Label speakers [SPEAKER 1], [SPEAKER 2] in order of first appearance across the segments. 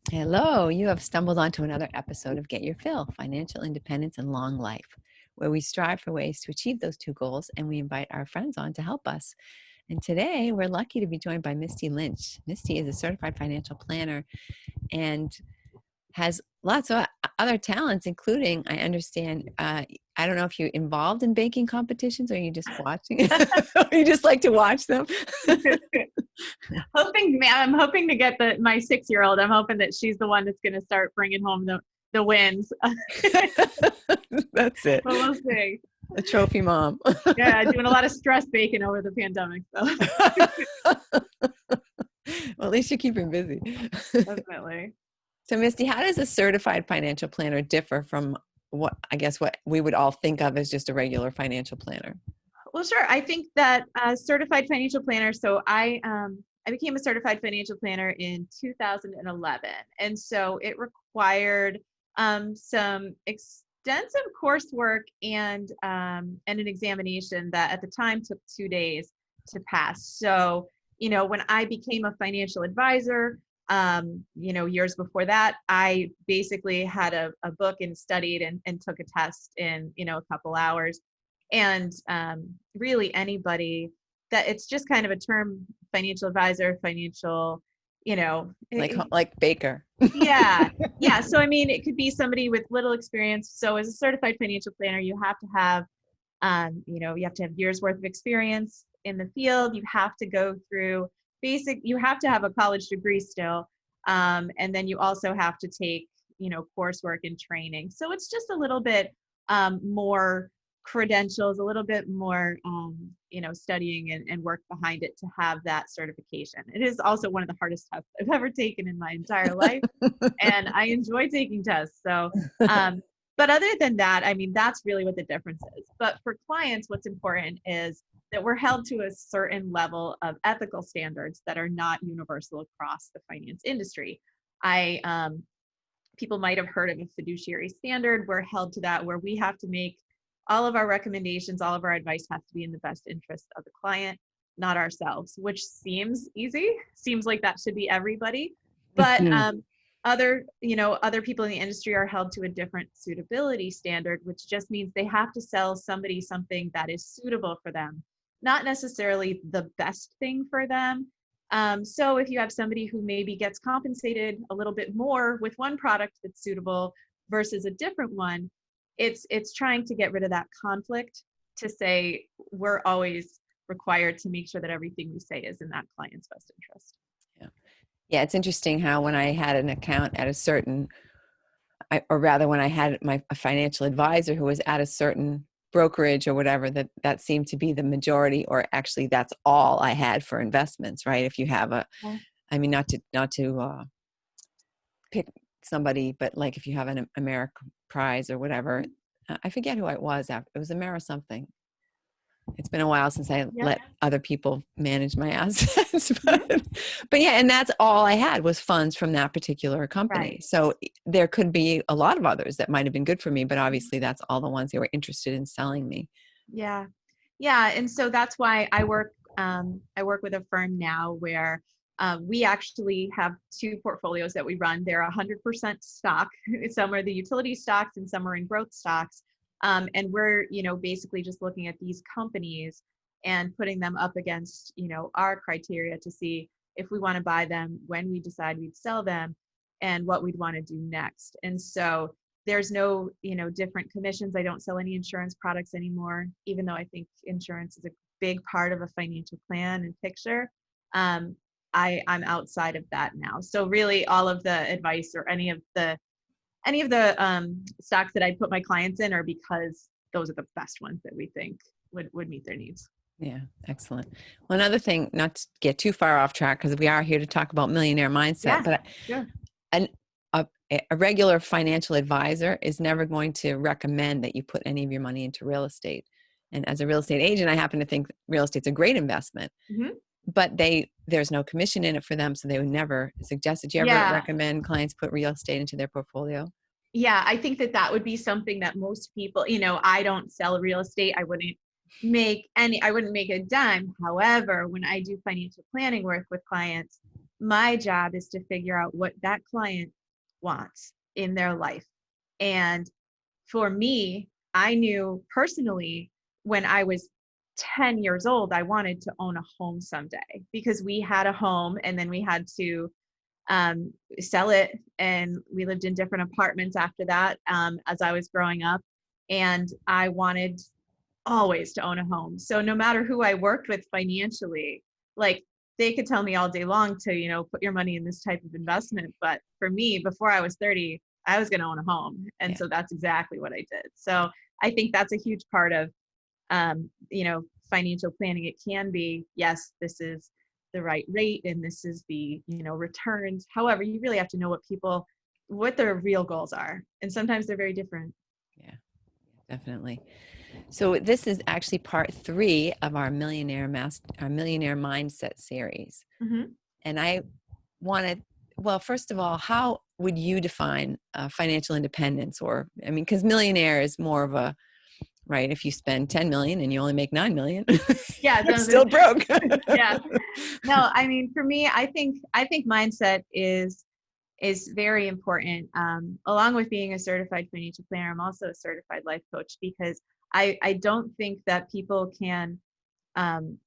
[SPEAKER 1] Hello, you have stumbled onto another episode of Get Your Fill, Financial Independence and Long Life, where we strive for ways to achieve those two goals and we invite our friends on to help us. And today we're lucky to be joined by Misty Lynch. Misty is a certified financial planner and has lots of other talents, including, I understand, I don't know if you're involved in baking competitions or you just watching, or you just like to watch them.
[SPEAKER 2] I'm hoping to get my 6-year-old. I'm hoping that she's the one that's going to start bringing home the wins.
[SPEAKER 1] That's it.
[SPEAKER 2] But we'll see.
[SPEAKER 1] A trophy mom.
[SPEAKER 2] Yeah, doing a lot of stress baking over the pandemic. So.
[SPEAKER 1] Well, at least you're keeping busy.
[SPEAKER 2] Definitely.
[SPEAKER 1] So, Misty, how does a certified financial planner differ from what we would all think of as just a regular financial planner?
[SPEAKER 2] Well, sure. I think that certified financial planner. So I became a certified financial planner in 2011, and so it required some extensive coursework and an examination that at the time took 2 days to pass. So when I became a financial advisor, years before that, I basically had a book and studied and took a test in a couple hours. And really anybody that it's just kind of a term, financial advisor, financial,
[SPEAKER 1] like baker.
[SPEAKER 2] Yeah. Yeah. So, I mean, it could be somebody with little experience. So as a certified financial planner, you have to have, you have to have years worth of experience in the field. You have to go through you have to have a college degree still. And then you also have to take, coursework and training. So it's just a little bit more credentials, a little bit more, studying and work behind it to have that certification. It is also one of the hardest tests I've ever taken in my entire life. And I enjoy taking tests. So, but other than that, I mean, that's really what the difference is. But for clients, what's important is that we're held to a certain level of ethical standards that are not universal across the finance industry. People might have heard of a fiduciary standard. We're held to that, where we have to make all of our recommendations, all of our advice has to be in the best interest of the client, not ourselves, which seems easy. Seems like that should be everybody. But other people in the industry are held to a different suitability standard, which just means they have to sell somebody something that is suitable for them, not necessarily the best thing for them. So if you have somebody who maybe gets compensated a little bit more with one product that's suitable versus a different one, it's trying to get rid of that conflict to say we're always required to make sure that everything we say is in that client's best interest.
[SPEAKER 1] Yeah, it's interesting how when I had an account at a certain, or rather when I had a financial advisor who was at a certain brokerage or whatever, that seemed to be the majority, or actually that's all I had for investments, right? If you have I mean, not to pick somebody, but like if you have an American prize or whatever, I forget who it was. It was Amera something. It's been a while since I let other people manage my assets, but yeah, and that's all I had was funds from that particular company. Right. So there could be a lot of others that might have been good for me, but obviously that's all the ones they were interested in selling me.
[SPEAKER 2] Yeah. Yeah. And so that's why I work with a firm now where we actually have 2 portfolios that we run. They're 100% stock. Some are the utility stocks and some are in growth stocks. And we're, basically just looking at these companies and putting them up against, our criteria to see if we want to buy them, when we decide we'd sell them, and what we'd want to do next. And so there's no, different commissions. I don't sell any insurance products anymore, even though I think insurance is a big part of a financial plan and picture. I'm outside of that now. So really all of the advice or any of the stocks that I put my clients in are because those are the best ones that we think would meet their needs.
[SPEAKER 1] Yeah, excellent. Well, another thing, not to get too far off track, because we are here to talk about millionaire mindset, but
[SPEAKER 2] sure.
[SPEAKER 1] A regular financial advisor is never going to recommend that you put any of your money into real estate. And as a real estate agent, I happen to think real estate's a great investment. Mm-hmm. But there's no commission in it for them, so they would never suggest it. Do you ever recommend clients put real estate into their portfolio?
[SPEAKER 2] Yeah, I think that would be something that most people, I don't sell real estate. I wouldn't make a dime. However, when I do financial planning work with clients, my job is to figure out what that client wants in their life. And for me, I knew personally when I was 10 years old, I wanted to own a home someday because we had a home and then we had to sell it. And we lived in different apartments after that as I was growing up. And I wanted always to own a home. So no matter who I worked with financially, like they could tell me all day long to, put your money in this type of investment. But for me, before I was 30, I was going to own a home. And
[SPEAKER 1] Yeah.
[SPEAKER 2] so that's exactly what I did. So I think that's a huge part of, financial planning. It can be, yes, this is the right rate and this is the, returns. However, you really have to know what their real goals are. And sometimes they're very different.
[SPEAKER 1] Yeah, definitely. So this is actually part 3 of our millionaire mindset series.
[SPEAKER 2] Mm-hmm.
[SPEAKER 1] And I wanted, well, first of all, how would you define financial independence? Or, I mean, because millionaire is more of a, right, if you spend 10 million and you only make 9 million,
[SPEAKER 2] Yeah.
[SPEAKER 1] you're still broke.
[SPEAKER 2] Yeah. No, I mean, for me, I think mindset is very important. Along with being a certified financial planner, I'm also a certified life coach because I don't think that people can, um,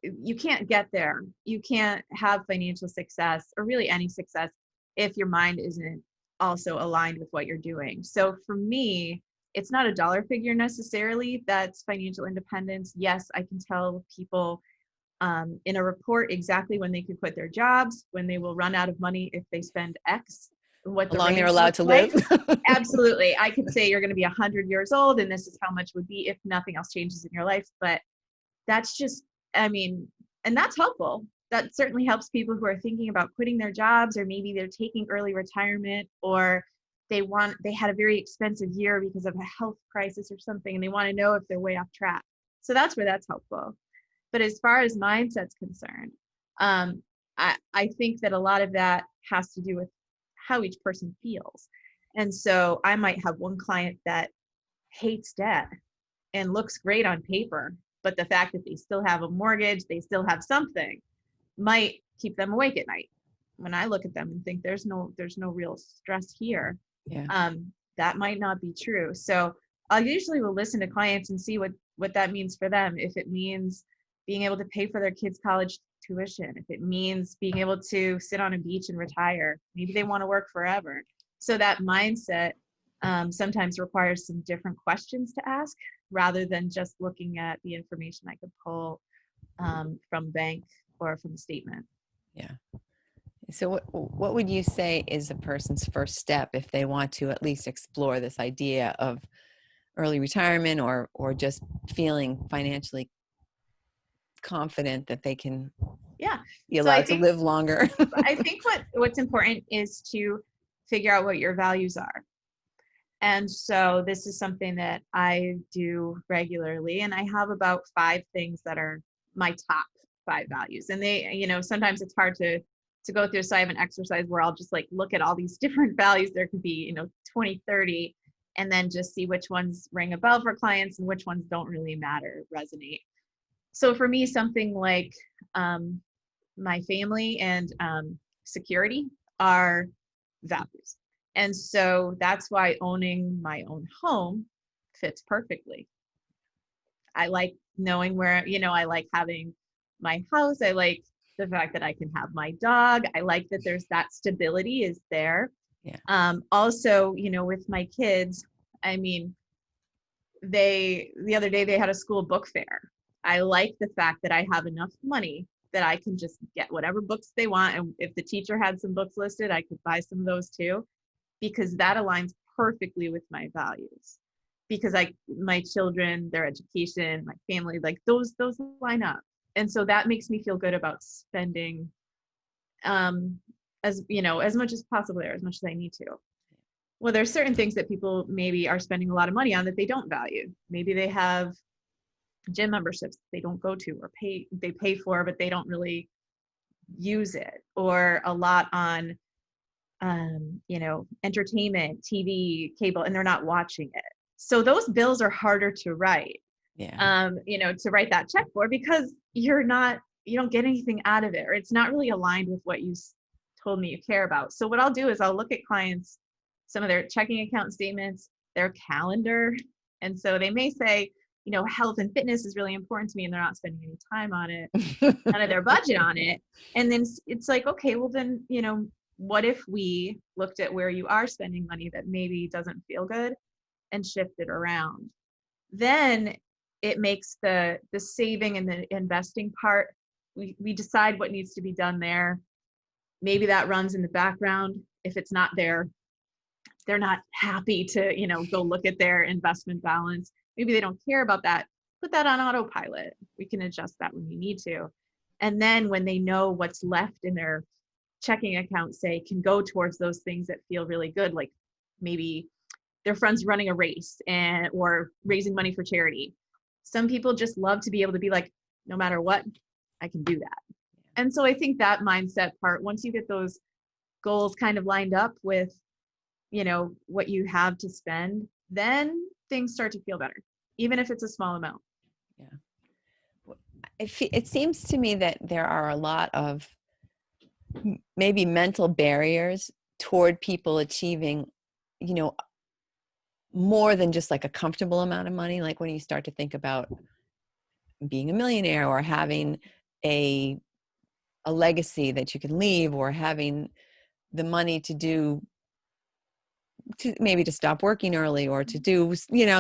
[SPEAKER 2] you can't get there. You can't have financial success or really any success if your mind isn't also aligned with what you're doing. So for me, it's not a dollar figure necessarily that's financial independence. Yes, I can tell people in a report exactly when they could quit their jobs, when they will run out of money if they spend X, what
[SPEAKER 1] How
[SPEAKER 2] the
[SPEAKER 1] long they're
[SPEAKER 2] range
[SPEAKER 1] allowed
[SPEAKER 2] looks
[SPEAKER 1] to
[SPEAKER 2] like.
[SPEAKER 1] live.
[SPEAKER 2] Absolutely. I could say you're going to be 100 years old and this is how much would be if nothing else changes in your life. But that's just, I mean, and that's helpful. That certainly helps people who are thinking about quitting their jobs, or maybe they're taking early retirement, or they had a very expensive year because of a health crisis or something, and they want to know if they're way off track. So that's where that's helpful. But as far as mindset's concerned, um, I think that a lot of that has to do with how each person feels. And so I might have one client that hates debt and looks great on paper, but the fact that they still have a mortgage, they still have something, might keep them awake at night. When I look at them and think there's no real stress here,
[SPEAKER 1] Yeah.
[SPEAKER 2] that might not be true. So I usually will listen to clients and see what that means for them. If it means being able to pay for their kids' college tuition, if it means being able to sit on a beach and retire, maybe they want to work forever. So that mindset sometimes requires some different questions to ask rather than just looking at the information I could pull from bank or from a statement.
[SPEAKER 1] Yeah. So what would you say is a person's first step if they want to at least explore this idea of early retirement, or just feeling financially confident that they can
[SPEAKER 2] Yeah.
[SPEAKER 1] be
[SPEAKER 2] So I
[SPEAKER 1] allowed to
[SPEAKER 2] think
[SPEAKER 1] live longer?
[SPEAKER 2] I think what's important is to figure out what your values are. And so this is something that I do regularly, and I have about 5 things that are my top 5 values. And they, sometimes it's hard to go through. So I have an exercise where I'll just like look at all these different values. There could be, 20, 30, and then just see which ones ring a bell for clients and which ones don't really matter, resonate. So for me, something like my family and security are values. And so that's why owning my own home fits perfectly. I like knowing where, I like having my house. I like the fact that I can have my dog. I like that there's that stability is there.
[SPEAKER 1] Yeah.
[SPEAKER 2] Also, with my kids, I mean, the other day they had a school book fair. I like the fact that I have enough money that I can just get whatever books they want. And if the teacher had some books listed, I could buy some of those too, because that aligns perfectly with my values. Because my children, their education, my family, like those line up. And so that makes me feel good about spending as much as possible there, as much as I need to. Well, there's certain things that people maybe are spending a lot of money on that they don't value. Maybe they have gym memberships they don't go to, or they pay for, but they don't really use it, or a lot on entertainment, TV, cable, and they're not watching it. So those bills are harder to write,
[SPEAKER 1] Yeah.
[SPEAKER 2] to write that check for, because you don't get anything out of it, or it's not really aligned with what you told me you care about. So what I'll do is I'll look at clients, some of their checking account statements, their calendar. And so they may say, health and fitness is really important to me, and they're not spending any time on it, none of their budget on it. And then it's like, okay, well then, what if we looked at where you are spending money that maybe doesn't feel good and shift it around? Then it makes the saving and the investing part, we decide what needs to be done there. Maybe that runs in the background. If it's not there, they're not happy to, go look at their investment balance. Maybe they don't care about that. Put that on autopilot. We can adjust that when we need to. And then when they know what's left in their checking account, say, can go towards those things that feel really good, like maybe their friend's running a race or raising money for charity. Some people just love to be able to be like, no matter what, I can do that. And so I think that mindset part, once you get those goals kind of lined up with, what you have to spend, then things start to feel better, even if it's a small amount.
[SPEAKER 1] Yeah. It seems to me that there are a lot of maybe mental barriers toward people achieving, more than just like a comfortable amount of money. Like when you start to think about being a millionaire or having a legacy that you can leave, or having the money to maybe to stop working early, or to do,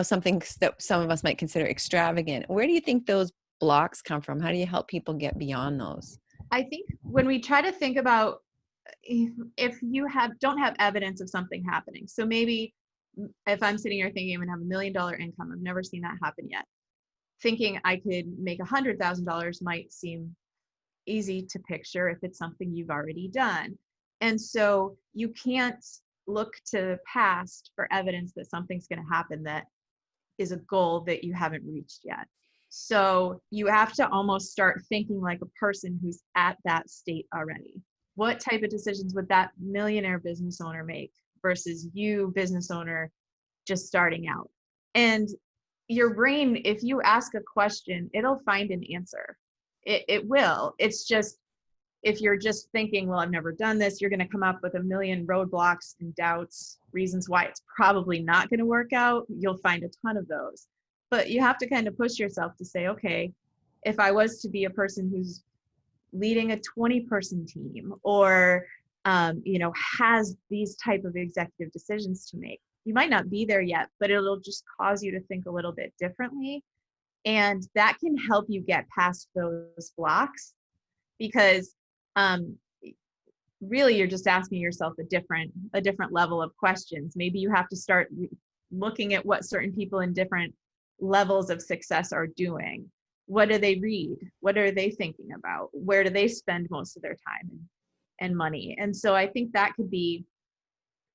[SPEAKER 1] something that some of us might consider extravagant. Where do you think those blocks come from? How do you help people get beyond those?
[SPEAKER 2] I think when we try to think about if you don't have evidence of something happening. So maybe if I'm sitting here thinking I'm gonna have $1 million income, I've never seen that happen yet. Thinking I could make $100,000 might seem easy to picture if it's something you've already done. And so you can't look to the past for evidence that something's going to happen that is a goal that you haven't reached yet. So you have to almost start thinking like a person who's at that state already. What type of decisions would that millionaire business owner make versus you, business owner, just starting out? And your brain, if you ask a question, it'll find an answer. It will. It's just, if you're just thinking, well, I've never done this, you're going to come up with a million roadblocks and doubts, reasons why it's probably not going to work out. You'll find a ton of those. But you have to kind of push yourself to say, okay, if I was to be a person who's leading a 20-person team, or has these type of executive decisions to make, you might not be there yet, but it'll just cause you to think a little bit differently. And that can help you get past those blocks, because really you're just asking yourself a different level of questions. Maybe you have to start looking at what certain people in different levels of success are doing. What do they read? What are they thinking about? Where do they spend most of their time and money? And so I think that could be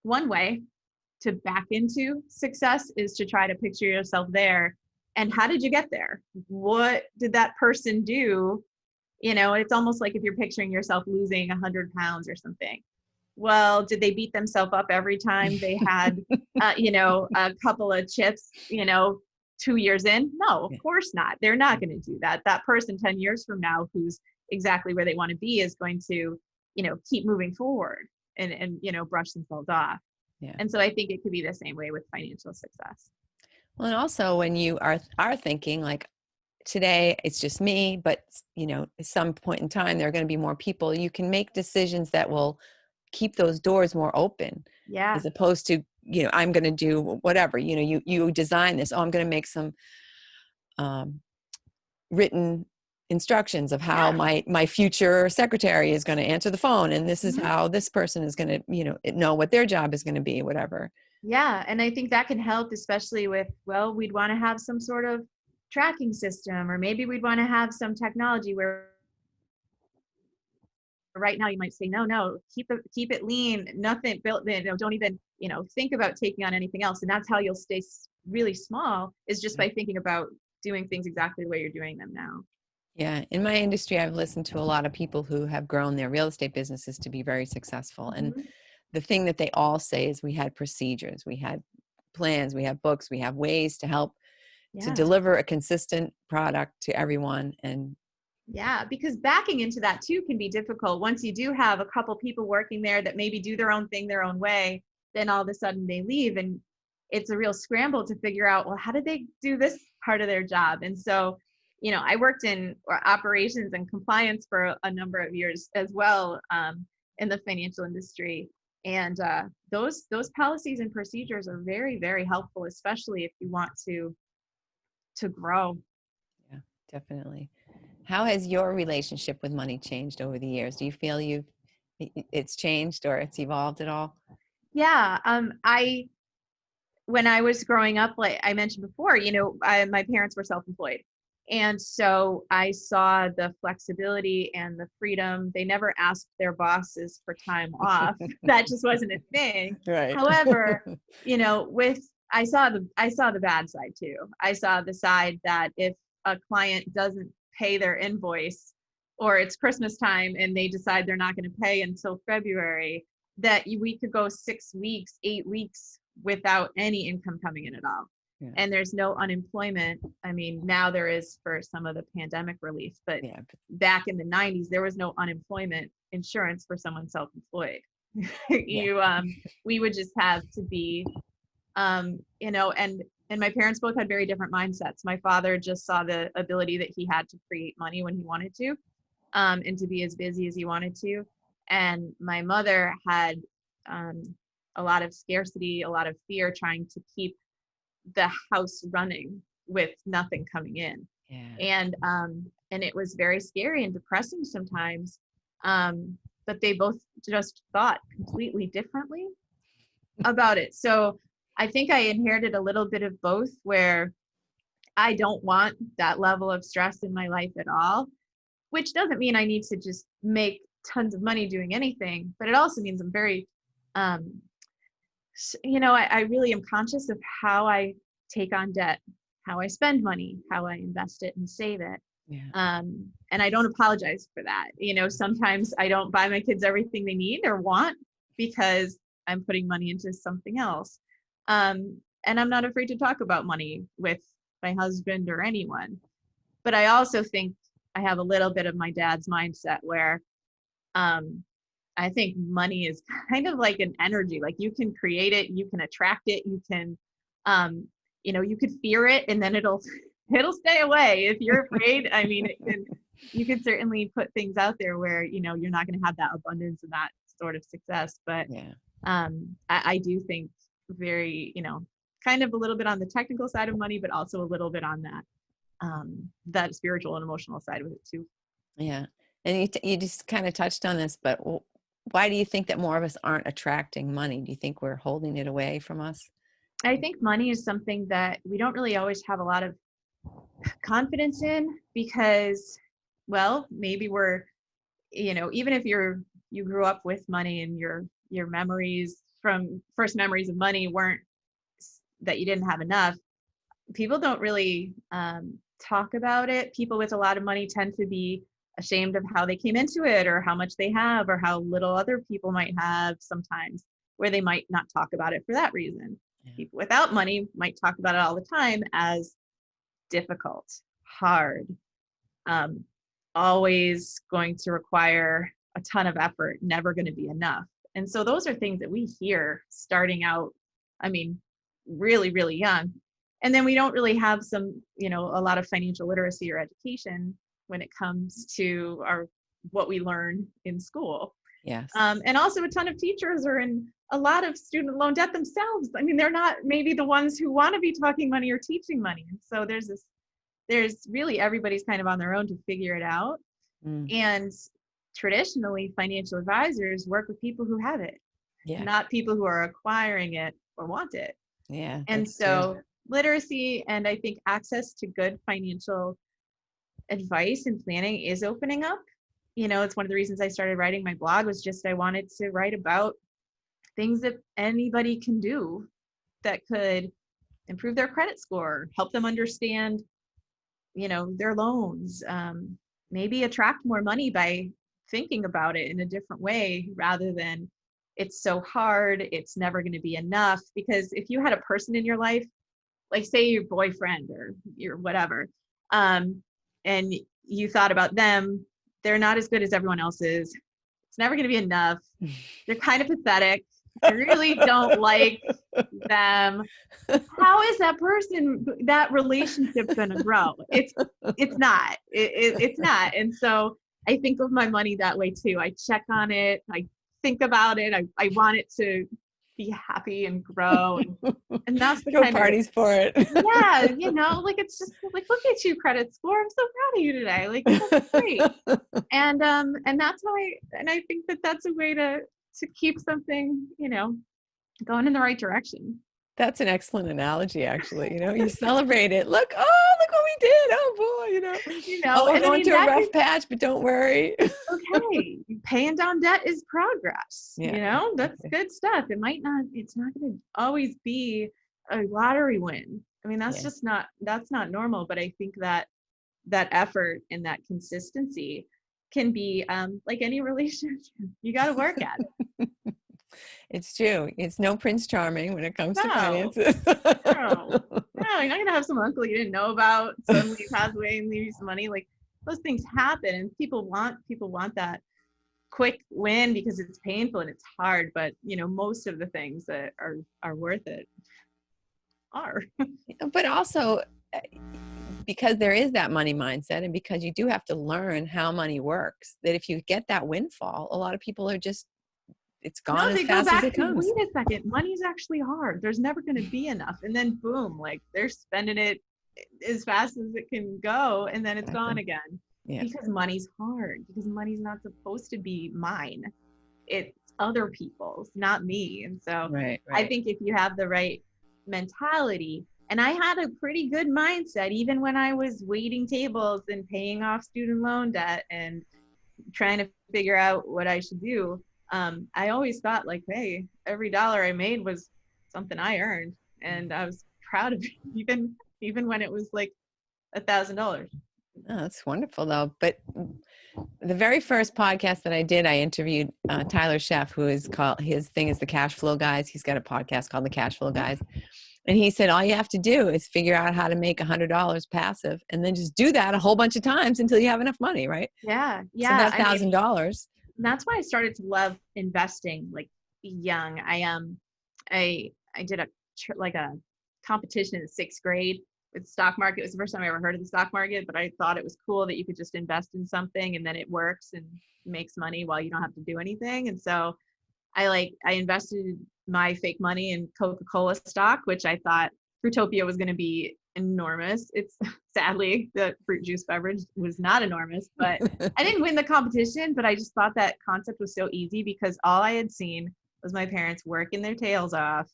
[SPEAKER 2] one way to back into success, is to try to picture yourself there. And how did you get there? What did that person do? It's almost like if you're picturing yourself losing 100 pounds or something. Well, did they beat themselves up every time they had, a couple of chips, 2 years in? No, of course not. They're not going to do that. That person 10 years from now, who's exactly where they want to be, is going to, keep moving forward and brush themselves off.
[SPEAKER 1] Yeah.
[SPEAKER 2] And so I think it could be the same way with financial success.
[SPEAKER 1] Well, and also when you are thinking like, today it's just me, but at some point in time there are going to be more people, you can make decisions that will keep those doors more open.
[SPEAKER 2] Yeah.
[SPEAKER 1] As opposed to, I'm going to do whatever, you design this, I'm going to make some written instructions of how my future secretary is going to answer the phone, and this is how this person is going to know what their job is going to be, whatever.
[SPEAKER 2] Yeah, and I think that can help, especially with, well, we'd want to have some sort of tracking system, or maybe we'd want to have some technology where right now you might say, no, keep it lean, nothing built in, don't even, think about taking on anything else. And that's how you'll stay really small, is just by thinking about doing things exactly the way you're doing them now.
[SPEAKER 1] Yeah. In my industry, I've listened to a lot of people who have grown their real estate businesses to be very successful. And the thing that they all say is, we had procedures, we had plans, we have books, we have ways to help to deliver a consistent product to everyone. And
[SPEAKER 2] Yeah, because backing into that too can be difficult. Once you do have a couple people working there that maybe do their own thing their own way, then all of a sudden they leave, and it's a real scramble to figure out, well, how did they do this part of their job? And so, I worked in operations and compliance for a number of years as well, in the financial industry. And those policies and procedures are very, very helpful, especially if you want to grow.
[SPEAKER 1] Yeah, definitely. How has your relationship with money changed over the years? Do you feel it's changed or it's evolved at all?
[SPEAKER 2] Yeah, I when I was growing up, like I mentioned before, my parents were self-employed. And so I saw the flexibility and the freedom. They never asked their bosses for time off. That just wasn't a thing.
[SPEAKER 1] Right.
[SPEAKER 2] However, with I saw the bad side too. I saw the side that if a client doesn't pay their invoice, or it's Christmas time and they decide they're not going to pay until February, that we could go 6 weeks, 8 weeks without any income coming in at all.
[SPEAKER 1] Yeah.
[SPEAKER 2] And there's no unemployment. I mean, now there is for some of the pandemic relief, but
[SPEAKER 1] Yeah.
[SPEAKER 2] back in the 90s, there was no unemployment insurance for someone self-employed.
[SPEAKER 1] Yeah.
[SPEAKER 2] We would just have to be, and my parents both had very different mindsets. My father just saw the ability that he had to create money when he wanted to, and to be as busy as he wanted to. And my mother had a lot of scarcity, a lot of fear, trying to keep the house running with nothing coming in.
[SPEAKER 1] Yeah.
[SPEAKER 2] And it was very scary and depressing sometimes. But they both just thought completely differently about it. So I think I inherited a little bit of both, where I don't want that level of stress in my life at all, which doesn't mean I need to just make tons of money doing anything, but it also means I'm very, I really am conscious of how I take on debt, how I spend money, how I invest it and save it.
[SPEAKER 1] Yeah.
[SPEAKER 2] And I don't apologize for that. Sometimes I don't buy my kids everything they need or want because I'm putting money into something else. And I'm not afraid to talk about money with my husband or anyone. But I also think I have a little bit of my dad's mindset where I think money is kind of like an energy. Like you can create it, you can attract it, you can, you could fear it and then it'll stay away. If you're afraid, I mean, you can certainly put things out there where, you're not going to have that abundance and that sort of success. But
[SPEAKER 1] Yeah.
[SPEAKER 2] I do think very, kind of a little bit on the technical side of money, but also a little bit on that spiritual and emotional side of it too.
[SPEAKER 1] Yeah. And you just kind of touched on this, but why do you think that more of us aren't attracting money? Do you think we're holding it away from us?
[SPEAKER 2] I think money is something that we don't really always have a lot of confidence in because, well, maybe we're, even if you grew up with money and your memories from first memories of money weren't that you didn't have enough, people don't really talk about it. People with a lot of money tend to be ashamed of how they came into it or how much they have or how little other people might have sometimes, where they might not talk about it for that reason.
[SPEAKER 1] Yeah.
[SPEAKER 2] People without money might talk about it all the time as difficult, hard, always going to require a ton of effort, never going to be enough. And so those are things that we hear starting out, I mean, really, really young. And then we don't really have a lot of financial literacy or education when it comes to what we learn in school.
[SPEAKER 1] Yes.
[SPEAKER 2] And also a ton of teachers are in a lot of student loan debt themselves. I mean, they're not maybe the ones who want to be talking money or teaching money. And so there's really everybody's kind of on their own to figure it out. And traditionally, financial advisors work with people who have it, not people who are acquiring it or want it.
[SPEAKER 1] Yeah.
[SPEAKER 2] And so literacy and I think access to good financial advice and planning is opening up. It's one of the reasons I started writing my blog was just I wanted to write about things that anybody can do that could improve their credit score, help them understand, their loans, maybe attract more money by thinking about it in a different way rather than it's so hard, it's never going to be enough. Because if you had a person in your life, like say your boyfriend or your whatever, and you thought about them. They're not as good as everyone else's. It's never going to be enough. They're kind of pathetic. I really don't like them. How is that relationship going to grow? It's not. It's not. And so I think of my money that way too. I check on it. I think about it. I want it to be happy and grow. And that's the
[SPEAKER 1] Throw
[SPEAKER 2] kind of,
[SPEAKER 1] parties for it.
[SPEAKER 2] yeah, like, it's just like, look at you, credit score. I'm so proud of you today. Like, that's great. And that's how I think that that's a way to keep something, going in the right direction.
[SPEAKER 1] That's an excellent analogy, actually. You celebrate it. Look what we did. Oh boy, oh, we're
[SPEAKER 2] And I
[SPEAKER 1] going
[SPEAKER 2] mean,
[SPEAKER 1] through a rough patch, but don't worry.
[SPEAKER 2] okay, paying down debt is progress.
[SPEAKER 1] Yeah,
[SPEAKER 2] That's
[SPEAKER 1] exactly.
[SPEAKER 2] good stuff. It's not going to always be a lottery win. I mean,
[SPEAKER 1] Yeah.
[SPEAKER 2] that's not normal. But I think that effort and that consistency can be, like any relationship, you got to work at it.
[SPEAKER 1] It's true. It's no Prince Charming when it comes to
[SPEAKER 2] No,
[SPEAKER 1] finances.
[SPEAKER 2] no, you're not gonna have some uncle you didn't know about suddenly pass away and leave you some money. Like, those things happen, and people want that quick win because it's painful and it's hard. But most of the things that are worth it are.
[SPEAKER 1] But also, uh, because there is that money mindset, and because you do have to learn how money works, that if you get that windfall, a lot of people are just, it's
[SPEAKER 2] No,
[SPEAKER 1] gone as
[SPEAKER 2] they go
[SPEAKER 1] fast as
[SPEAKER 2] back
[SPEAKER 1] it
[SPEAKER 2] to,
[SPEAKER 1] comes.
[SPEAKER 2] wait a second, money's actually hard. There's never going to be enough. And then boom, like, they're spending it as fast as it can go, and then it's gone
[SPEAKER 1] Exactly.
[SPEAKER 2] again.
[SPEAKER 1] Yeah.
[SPEAKER 2] Because money's hard, because money's not supposed to be mine. It's other people's, not me. And so
[SPEAKER 1] Right.
[SPEAKER 2] I
[SPEAKER 1] Right.
[SPEAKER 2] think if you have the right mentality, and I had a pretty good mindset even when I was waiting tables and paying off student loan debt and trying to figure out what I should do. I always thought, like, hey, every dollar I made was something I earned, and I was proud of it, even when it was like $1,000.
[SPEAKER 1] Oh, that's wonderful, though. But the very first podcast that I did, I interviewed Tyler Sheff, who is called, his thing is the Cash Flow Guys. He's got a podcast called the Cash Flow Guys. And he said, all you have to do is figure out how to make $100 passive, and then just do that a whole bunch of times until you have enough money, right?
[SPEAKER 2] Yeah,
[SPEAKER 1] So
[SPEAKER 2] yeah.
[SPEAKER 1] that
[SPEAKER 2] I mean,
[SPEAKER 1] $1,000.
[SPEAKER 2] that's why I started to love investing like young. I did like a competition in the 6th grade with stock market. It was the first time I ever heard of the stock market, but I thought it was cool that you could just invest in something and then it works and makes money while you don't have to do anything. And so I invested my fake money in Coca-Cola stock, which I thought Fruitopia was going to be enormous. It's sadly, the fruit juice beverage was not enormous, but I didn't win the competition. But I just thought that concept was so easy because all I had seen was my parents working their tails off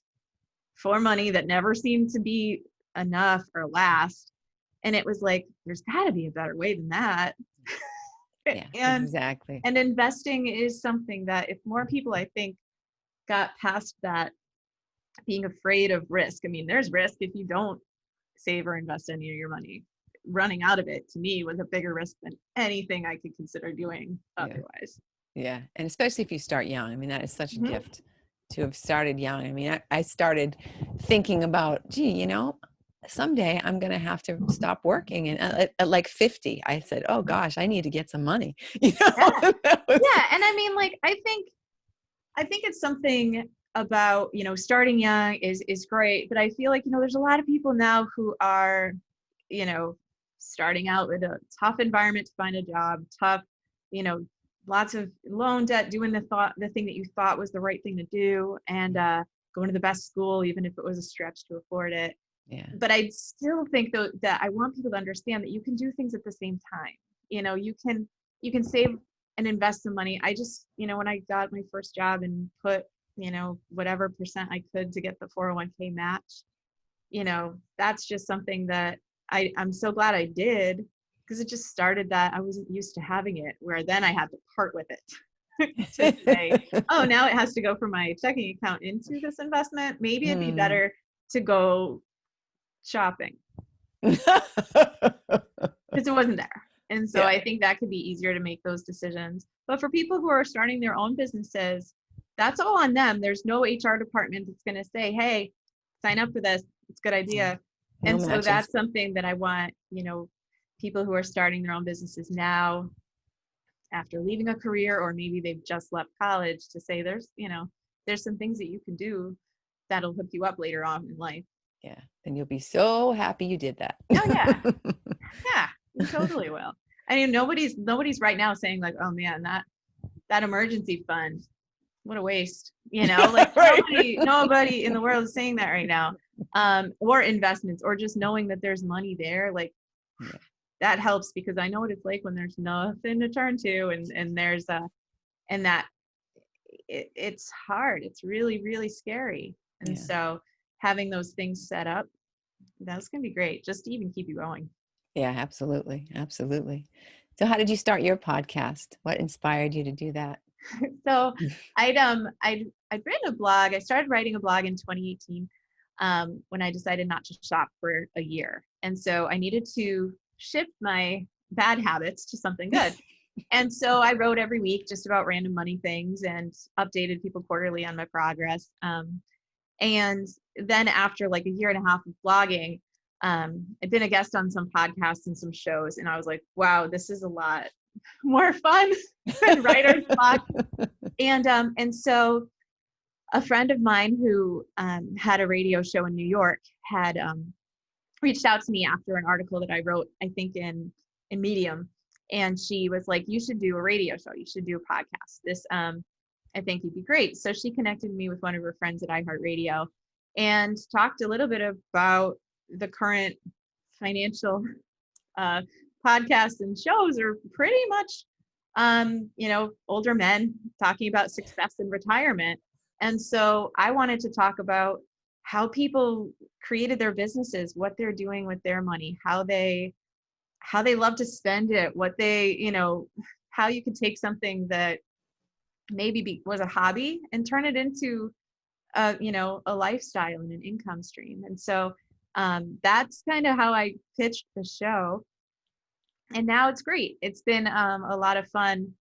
[SPEAKER 2] for money that never seemed to be enough or last. And it was like, there's got to be a better way than that.
[SPEAKER 1] Yeah,
[SPEAKER 2] and
[SPEAKER 1] exactly.
[SPEAKER 2] and investing is something that if more people, I think, got past that being afraid of risk. I mean, there's risk if you don't save or invest any of your money. Running out of it, to me, was a bigger risk than anything I could consider doing
[SPEAKER 1] Yeah.
[SPEAKER 2] otherwise.
[SPEAKER 1] Yeah. And especially if you start young. I mean, that is such a
[SPEAKER 2] Mhm.
[SPEAKER 1] gift to have started young. I mean, I started thinking about, gee, someday I'm going to have to stop working. And at like 50, I said, oh gosh, I need to get some money.
[SPEAKER 2] Yeah.
[SPEAKER 1] That was,
[SPEAKER 2] Yeah. And I mean, like, I think it's something about, starting young is great, but I feel like, there's a lot of people now who are, you know, starting out with a tough environment to find a job, tough, you know, lots of loan debt, doing the thing that you thought was the right thing to do, and going to the best school, even if it was a stretch to afford it.
[SPEAKER 1] yeah.
[SPEAKER 2] But I still think, though, that I want people to understand that you can do things at the same time. You can save and invest some money. I just, when I got my first job and put, whatever percent I could to get the 401k match, that's just something that I'm so glad I did, because it just started that I wasn't used to having it, where then I had to part with it to say, oh, now it has to go from my checking account into this investment. Maybe it'd be
[SPEAKER 1] Hmm.
[SPEAKER 2] better to go shopping, because it wasn't there. And so
[SPEAKER 1] Yeah.
[SPEAKER 2] I think that could be easier to make those decisions. But for people who are starting their own businesses, that's all on them. There's no HR department that's going to say, hey, sign up for this. It's a good idea.
[SPEAKER 1] No
[SPEAKER 2] And so
[SPEAKER 1] matches.
[SPEAKER 2] that's something that I want, people who are starting their own businesses now after leaving a career, or maybe they've just left college, to say there's some things that you can do that'll hook you up later on in life.
[SPEAKER 1] Yeah. And you'll be so happy you did that.
[SPEAKER 2] Oh yeah. Yeah, you totally will. I mean, nobody's right now saying like, oh man, that emergency fund, what a waste. Like
[SPEAKER 1] Right.
[SPEAKER 2] nobody in the world is saying that right now. Or investments, or just knowing that there's money there. Like
[SPEAKER 1] Yeah.
[SPEAKER 2] that helps, because I know what it's like when there's nothing to turn to, and that it's hard. It's really, really scary. And
[SPEAKER 1] Yeah.
[SPEAKER 2] so having those things set up, that's going to be great, just to even keep you going.
[SPEAKER 1] Yeah, absolutely. Absolutely. So how did you start your podcast? What inspired you to do that?
[SPEAKER 2] So I'd written a blog. I started writing a blog in 2018, when I decided not to shop for a year. And so I needed to shift my bad habits to something good. And so I wrote every week just about random money things, and updated people quarterly on my progress. And then after like a year and a half of blogging, I'd been a guest on some podcasts and some shows, and I was like, wow, this is a lot more fun than writer's block. And so a friend of mine who had a radio show in New York had reached out to me after an article that I wrote, I think in Medium, and she was like, "You should do a radio show. You should do a podcast. This, I think you'd be great." So she connected me with one of her friends at iHeartRadio, and talked a little bit about the current financial podcasts and shows are pretty much, older men talking about success in retirement. And so I wanted to talk about how people created their businesses, what they're doing with their money, how they love to spend it, what how you could take something that maybe was a hobby and turn it into a lifestyle and an income stream. And so that's kind of how I pitched the show. And now it's great. It's been a lot of fun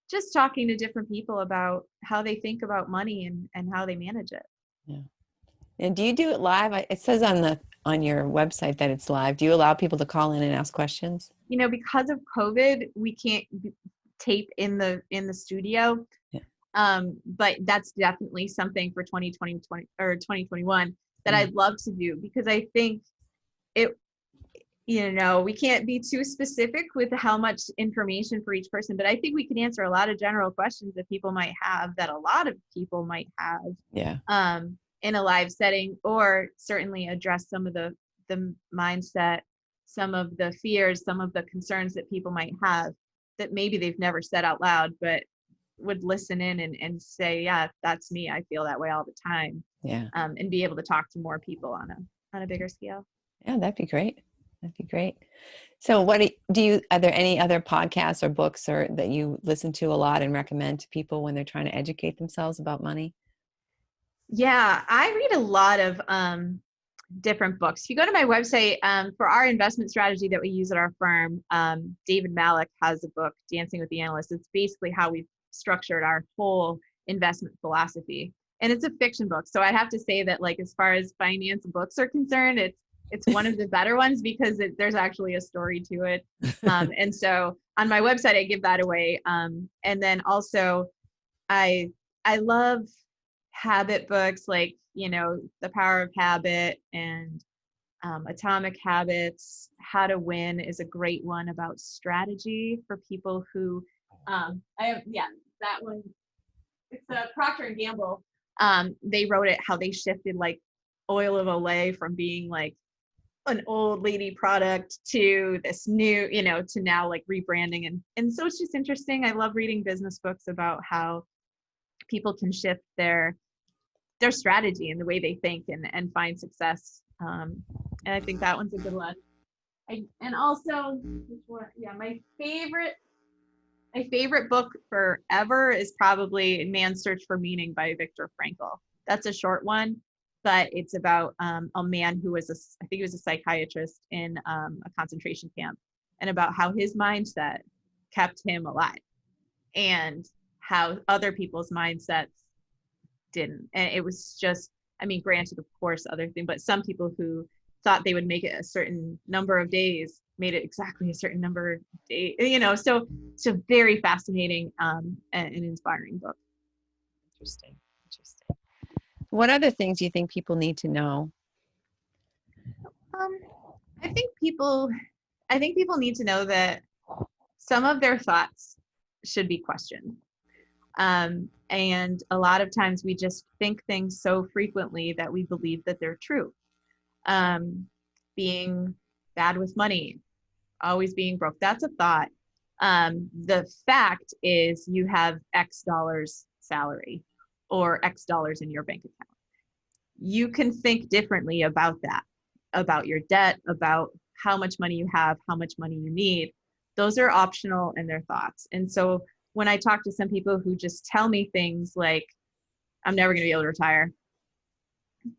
[SPEAKER 2] just talking to different people about how they think about money and how they manage it.
[SPEAKER 1] Yeah. And do you do it live? It says on your website that it's live. Do you allow people to call in and ask questions?
[SPEAKER 2] Because of COVID, we can't tape in the studio.
[SPEAKER 1] Yeah.
[SPEAKER 2] But that's definitely something for 2020 or 2021 that I'd love to do, because I think it, we can't be too specific with how much information for each person, but I think we can answer a lot of general questions that people might have, that a lot of people might have.
[SPEAKER 1] Yeah.
[SPEAKER 2] In a live setting, or certainly address some of the mindset, some of the fears, some of the concerns that people might have that maybe they've never said out loud, but would listen in and say, yeah, that's me. I feel that way all the time.
[SPEAKER 1] Yeah.
[SPEAKER 2] And be able to talk to more people on a bigger scale.
[SPEAKER 1] Yeah, that'd be great. That'd be great. So what are there any other podcasts or books or that you listen to a lot and recommend to people when they're trying to educate themselves about money?
[SPEAKER 2] Yeah, I read a lot of different books. If you go to my website, for our investment strategy that we use at our firm, David Malik has a book, Dancing with the Analyst. It's basically how we've structured our whole investment philosophy. And it's a fiction book. So I have to say that, like, as far as finance books are concerned, it's one of the better ones, because there's actually a story to it. And so on my website, I give that away. And then also I love habit books, like, The Power of Habit and Atomic Habits. How to Win is a great one about strategy for people who, that one. It's Procter and Gamble. They wrote it how they shifted like oil of Olay from being like an old lady product to this new, to now like rebranding. And so it's just interesting. I love reading business books about how people can shift their strategy and the way they think and find success. And I think that one's a good one. And also, my favorite book forever is probably Man's Search for Meaning by Viktor Frankl. That's a short one, but it's about a man who was I think he was a psychiatrist in a concentration camp, and about how his mindset kept him alive and how other people's mindsets didn't. And it was just, I mean, granted, of course, other thing, but some people who thought they would make it a certain number of days, made it exactly a certain number of days, you know. So it's a very fascinating and inspiring book.
[SPEAKER 1] Interesting. Interesting. What other things do you think people need to know?
[SPEAKER 2] Um, I think people, I think people need to know that some of their thoughts should be questioned. And a lot of times we just think things so frequently that we believe that they're true. Being bad with money, always being broke, that's a thought. The fact is you have X dollars salary or X dollars in your bank account. You can think differently about that, about your debt, about how much money you have, how much money you need. Those are optional and they're thoughts. And so when I talk to some people who just tell me things like, I'm never going to be able to retire,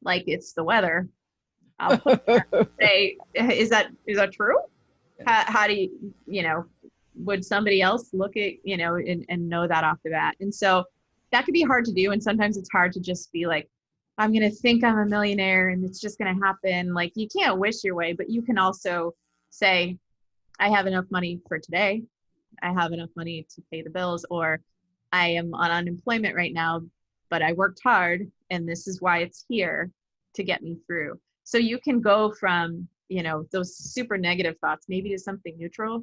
[SPEAKER 2] like it's the weather, I'll put say, is that true? How do you, you know, would somebody else look at, you know, and know that off the bat? And so that could be hard to do. And sometimes it's hard to just be like, I'm going to think I'm a millionaire and it's just going to happen. Like you can't wish your way, but you can also say, I have enough money for today. I have enough money to pay the bills, or I am on unemployment right now, but I worked hard and this is why it's here to get me through. So you can go from, you know, those super negative thoughts maybe to something neutral.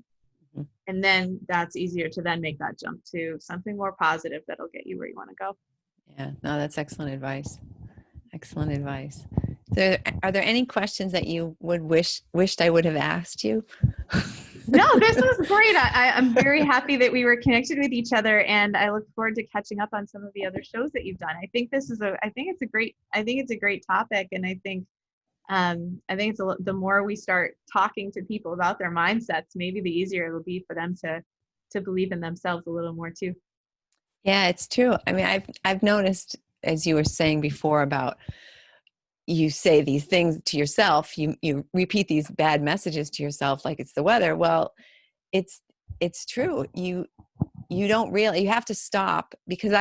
[SPEAKER 1] Mm-hmm.
[SPEAKER 2] And then that's easier to then make that jump to something more positive that'll get you where you want to go.
[SPEAKER 1] Yeah, no, that's excellent advice. Excellent advice. So are there any questions that you would wished I would have asked you?
[SPEAKER 2] No, this was great. I'm very happy that we were connected with each other, and I look forward to catching up on some of the other shows that you've done. I think it's a great topic, and I think it's the more we start talking to people about their mindsets, maybe the easier it'll be for them to believe in themselves a little more too.
[SPEAKER 1] Yeah, it's true. I mean, I've noticed, as you were saying before, about you say these things to yourself, you repeat these bad messages to yourself like it's the weather. Well, it's true. You don't really, you have to stop, because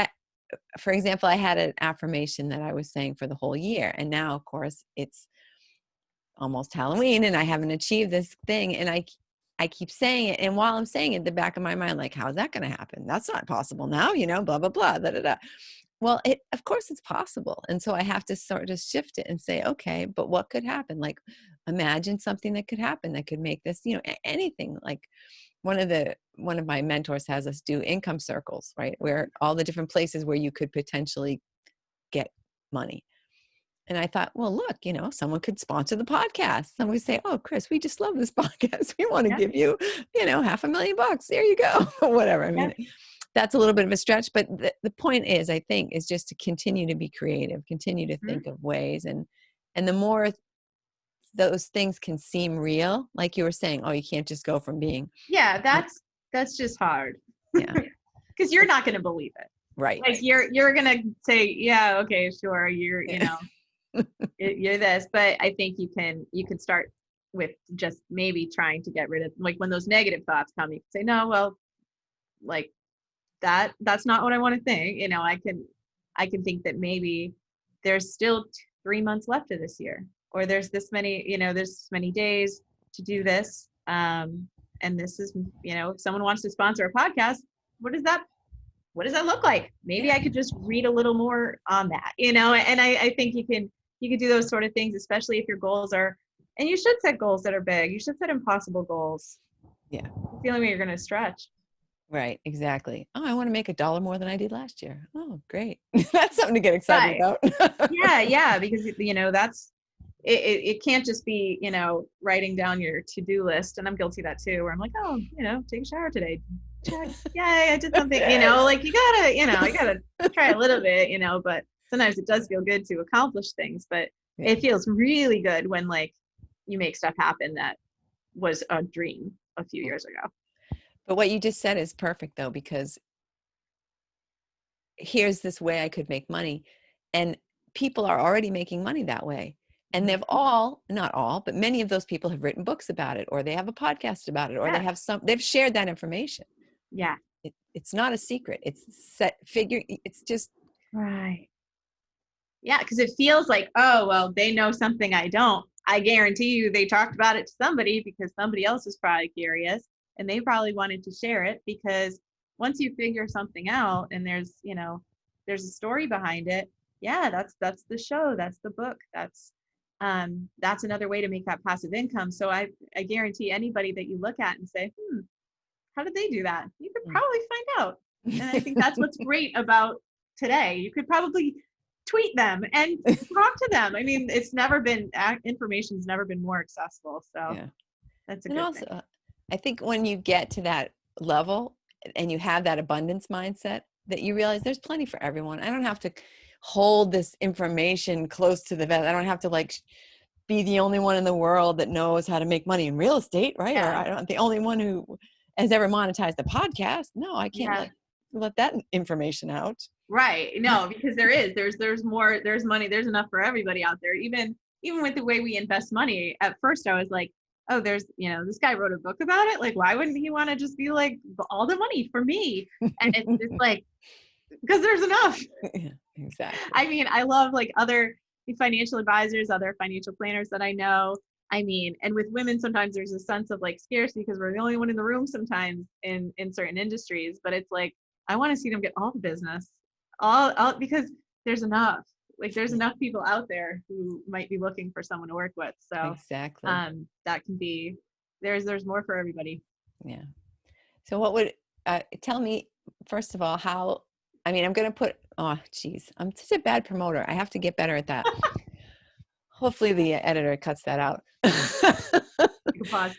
[SPEAKER 1] for example, I had an affirmation that I was saying for the whole year, and now of course it's almost Halloween and I haven't achieved this thing, and I keep saying it, and while I'm saying it, in the back of my mind, like, how's that going to happen? That's not possible now, you know, blah blah blah, da da da. Well, of course it's possible. And so I have to sort of shift it and say, okay, but what could happen? Like, imagine something that could happen that could make this, you know, anything. Like one of my mentors has us do income circles, right? Where all the different places where you could potentially get money. And I thought, well, look, you know, someone could sponsor the podcast. Someone would say, oh, Chris, we just love this podcast. We want to give you, you know, $500,000. There you go. Whatever. I mean, that's a little bit of a stretch, but the point is, I think, is just to continue to be creative, continue to think of ways. And the more those things can seem real, like you were saying, oh, you can't just go from being.
[SPEAKER 2] Yeah, that's just hard.
[SPEAKER 1] Yeah.
[SPEAKER 2] Because you're not going to believe it.
[SPEAKER 1] Right.
[SPEAKER 2] Like you're going to say, yeah, okay, sure. You're, you know, you're this, but I think you can start with just maybe trying to get rid of, like, when those negative thoughts come, you can say, no, well, like that's not what I want to think. You know, I can think that maybe there's still 3 months left of this year, or there's this many, you know, there's this many days to do this. And this is, you know, if someone wants to sponsor a podcast, what does that look like? Maybe I could just read a little more on that, you know. And I think you can do those sort of things, especially if your goals are, and you should set goals that are big. You should set impossible goals.
[SPEAKER 1] Yeah.
[SPEAKER 2] It's the only way you're going to stretch.
[SPEAKER 1] Right. Exactly. Oh, I want to make $1 more than I did last year. Oh, great. That's something to get excited about.
[SPEAKER 2] Yeah. Because, you know, that's, it can't just be, you know, writing down your to-do list. And I'm guilty of that too, where I'm like, oh, you know, take a shower today. Check. Yay, I did something, you know, like you gotta try a little bit, you know, but sometimes it does feel good to accomplish things, but it feels really good when, like, you make stuff happen that was a dream a few years ago.
[SPEAKER 1] But what you just said is perfect, though, because here's this way I could make money, and people are already making money that way. And they've not all, but many of those people have written books about it, or they have a podcast about it, or they've shared that information.
[SPEAKER 2] Yeah.
[SPEAKER 1] It's not a secret. It's just.
[SPEAKER 2] Right. Yeah. Cause it feels like, oh, well, they know something I don't. I guarantee you they talked about it to somebody because somebody else is probably curious and they probably wanted to share it, because once you figure something out and there's, there's a story behind it, yeah, that's the show, that's the book, that's another way to make that passive income. So I guarantee anybody that you look at and say, how did they do that? You could probably find out. And I think that's what's great about today. You could probably tweet them and talk to them. I mean, information's never been more accessible. So
[SPEAKER 1] Yeah.
[SPEAKER 2] that's a
[SPEAKER 1] And
[SPEAKER 2] good
[SPEAKER 1] also,
[SPEAKER 2] thing.
[SPEAKER 1] I think when you get to that level and you have that abundance mindset, that you realize there's plenty for everyone. I don't have to hold this information close to the vest. I don't have to like be the only one in the world that knows how to make money in real estate, right? Or
[SPEAKER 2] Yeah.
[SPEAKER 1] I don't the only one who has ever monetized the podcast. No, I can't
[SPEAKER 2] Yeah.
[SPEAKER 1] let that information out.
[SPEAKER 2] Right. No, because there's more, there's money, there's enough for everybody out there. Even with the way we invest money, at first I was like, oh, there's, this guy wrote a book about it. Like, why wouldn't he want to just be like, all the money for me? And it's just like, because there's enough.
[SPEAKER 1] Yeah, exactly.
[SPEAKER 2] I mean, I love like other financial advisors, other financial planners that I know. I mean, and with women, sometimes there's a sense of like scarcity because we're the only one in the room sometimes in certain industries. But it's like, I want to see them get all the business, all because there's enough. Like there's enough people out there who might be looking for someone to work with. So
[SPEAKER 1] Exactly.
[SPEAKER 2] that can be, there's more for everybody.
[SPEAKER 1] Yeah. So what would tell me first of all how? I mean, I'm going to put. Oh, geez, I'm such a bad promoter. I have to get better at that. Hopefully, the editor cuts that out.
[SPEAKER 2] You can pause.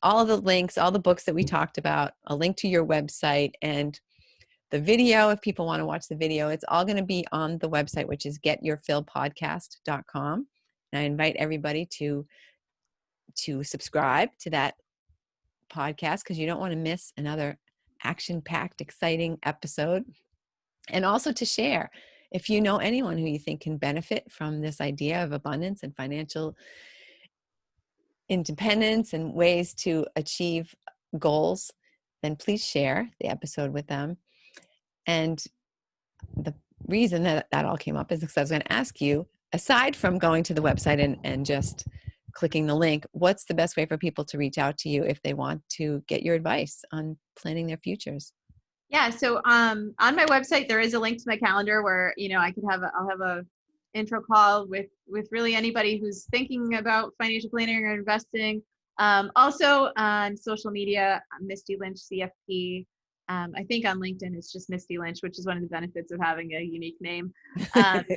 [SPEAKER 1] All of the links, all the books that we talked about, a link to your website, and the video, if people want to watch the video, it's all going to be on the website, which is getyourfillpodcast.com. And I invite everybody to subscribe to that podcast because you don't want to miss another action-packed, exciting episode. And also to share if you know anyone who you think can benefit from this idea of abundance and financial independence and ways to achieve goals, then please share the episode with them. And the reason that all came up is because I was going to ask you, aside from going to the website and just clicking the link, what's the best way for people to reach out to you if they want to get your advice on planning their futures?
[SPEAKER 2] Yeah. So on my website, there is a link to my calendar where, I'll have a intro call with really anybody who's thinking about financial planning or investing. Also on social media, Misty Lynch CFP. I think on LinkedIn it's just Misty Lynch, which is one of the benefits of having a unique name.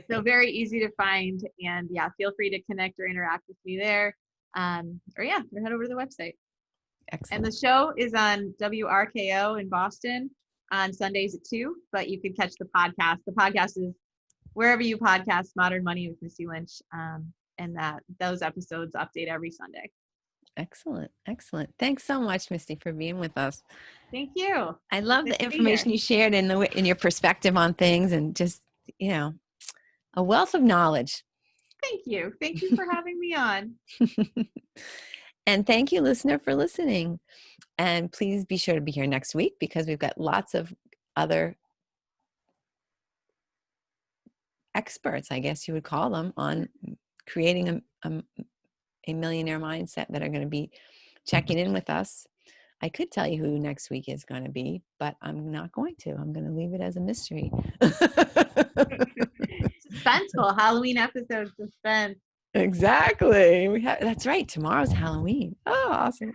[SPEAKER 2] So very easy to find, and yeah, feel free to connect or interact with me there. Or head over to the website.
[SPEAKER 1] Excellent.
[SPEAKER 2] And the show is on WRKO in Boston on Sundays at 2, but you can catch the podcast. The podcast is wherever you podcast Modern Money with Misty Lynch, and those episodes update every Sunday.
[SPEAKER 1] Excellent. Excellent. Thanks so much, Misty, for being with us.
[SPEAKER 2] Thank you.
[SPEAKER 1] I love the information you shared in your perspective on things, and just, a wealth of knowledge.
[SPEAKER 2] Thank you. Thank you for having me on.
[SPEAKER 1] And thank you, listener, for listening. And please be sure to be here next week because we've got lots of other experts, I guess you would call them, on creating a millionaire mindset that are going to be checking in with us. I could tell you who next week is going to be, but I'm not going to. I'm going to leave it as a mystery.
[SPEAKER 2] Suspenseful Halloween episode suspense.
[SPEAKER 1] Exactly. That's right. Tomorrow's Halloween. Oh, awesome.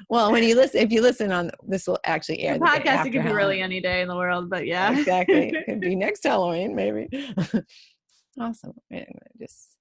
[SPEAKER 1] Well, if you listen on, this will actually air
[SPEAKER 2] the
[SPEAKER 1] the
[SPEAKER 2] podcast,
[SPEAKER 1] day after
[SPEAKER 2] it could be
[SPEAKER 1] Halloween.
[SPEAKER 2] really any day in the world, but yeah.
[SPEAKER 1] Exactly. It could be next Halloween, maybe. Awesome. I'm gonna just